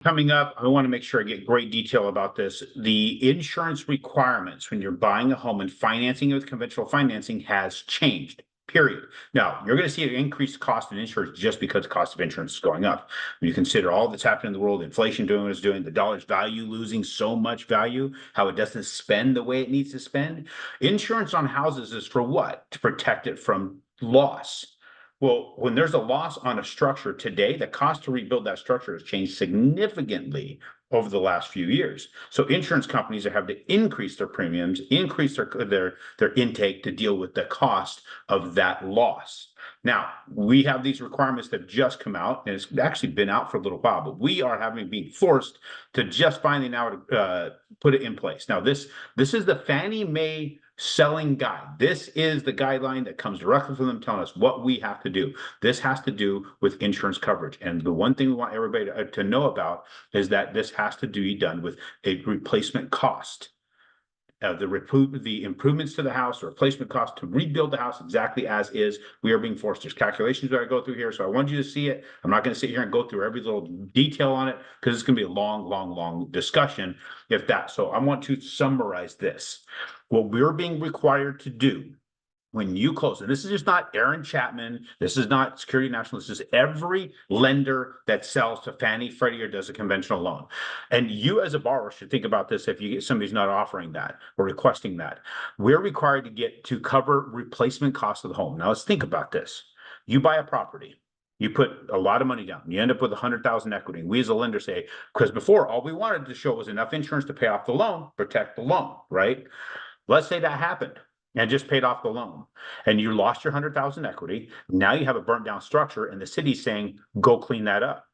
Coming up, I want to make sure I get great detail about this. The insurance requirements when you're buying a home and financing it with conventional financing has changed, period. Now, you're going to see an increased cost in insurance just because the cost of insurance is going up. When you consider all that's happening in the world, inflation doing what it's doing, the dollar's value losing so much value, how it doesn't spend the way it needs to spend. Insurance on houses is for what? To protect it from loss. Well, when there's a loss on a structure today, the cost to rebuild that structure has changed significantly over the last few years. So insurance companies have to increase their premiums, increase their intake to deal with the cost of that loss. Now, we have these requirements that have just come out, and it's actually been out for a little while, but we are being forced to just finally now put it in place. Now, this is the Fanny May selling guide. This is the guideline that comes directly from them telling us what we have to do. This has to do with insurance coverage. And the one thing we want everybody to know about is that this has to be done with a replacement cost. The improvements to the house, the replacement cost to rebuild the house exactly as is. We are being forced. There's calculations that I go through here, so I want you to see it. I'm not going to sit here and go through every little detail on it because it's going to be a long discussion. So I want to summarize this. What we're being required to do when you close, and this is just not Aaron Chapman, this is not Security National, this is every lender that sells to Fannie, Freddie, or does a conventional loan. And you as a borrower should think about this if you get somebody's not offering that or requesting that. We're required to get to cover replacement costs of the home. Now let's think about this. You buy a property. You put a lot of money down. You end up with 100,000 equity. We as a lender say, because before all we wanted to show was enough insurance to pay off the loan, protect the loan, right? Let's say that happened and just paid off the loan and you lost your 100,000 equity. Now you have a burnt down structure and the city's saying, go clean that up.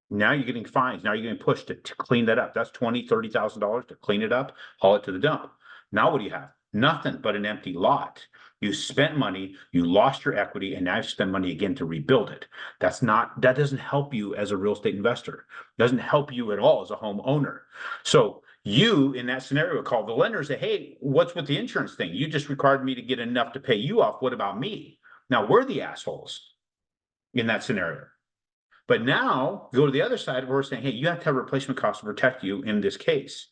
Now you're getting fines. Now you're getting pushed to clean that up. That's $20,000, $30,000 to clean it up, haul it to the dump. Now what do you have? Nothing but an empty lot. You spent money, you lost your equity, and now you spend money again to rebuild it. That doesn't help you as a real estate investor. It doesn't help you at all as a homeowner. So you, in that scenario, call the lender and say, hey, what's with the insurance thing? You just required me to get enough to pay you off. What about me? Now we're the assholes in that scenario. But now go to the other side where we're saying, hey, you have to have replacement costs to protect you in this case.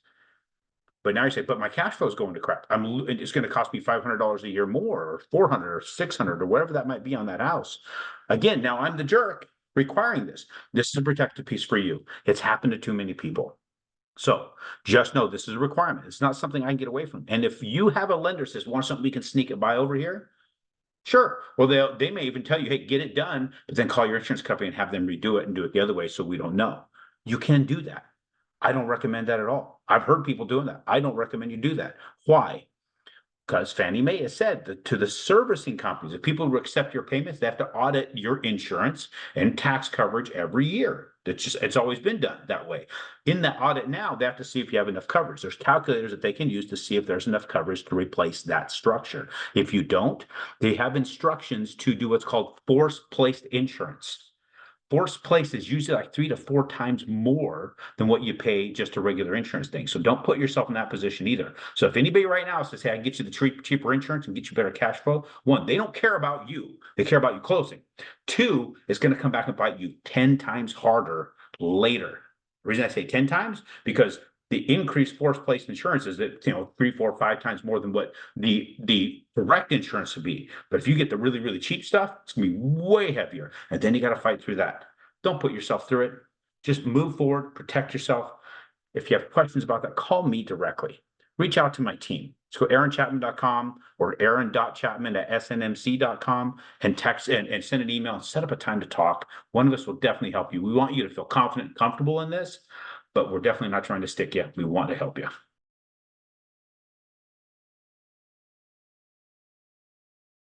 But now you say, but my cash flow is going to crap. It's going to cost me $500 a year more, or $400 or $600 or whatever that might be on that house. Again, now I'm the jerk requiring this. This is a protected piece for you. It's happened to too many people. So just know this is a requirement. It's not something I can get away from. And if you have a lender that says, want something we can sneak it by over here? Sure. Well, they may even tell you, hey, get it done, but then call your insurance company and have them redo it and do it the other way so we don't know. You can do that. I don't recommend that at all. I've heard people doing that. I don't recommend you do that. Why? Because Fannie Mae has said that to the servicing companies, if people who accept your payments, they have to audit your insurance and tax coverage every year. It's always been done that way. In that audit now, they have to see if you have enough coverage. There's calculators that they can use to see if there's enough coverage to replace that structure. If you don't, they have instructions to do what's called force-placed insurance. Force place is usually like 3 to 4 times more than what you pay just a regular insurance thing. So don't put yourself in that position either. So if anybody right now says, hey, I can get you the cheaper insurance and get you better cash flow, one, they don't care about you. They care about you closing. Two, it's going to come back and bite you 10 times harder later. The reason I say 10 times, because the increased force-placed insurance is that 3, 4, 5 times more than what the direct insurance would be. But if you get the really cheap stuff, it's gonna be way heavier, and then you got to fight through that. Don't put yourself through it. Just move forward, protect yourself. If you have questions about that, call me directly. Reach out to my team. Let's go aaron.chapman.com or aaron.chapman@snmc.com and text and send an email and set up a time to talk. One of us will definitely help you. We want you to feel confident and comfortable in this, but we're definitely not trying to stick you. We want to help you.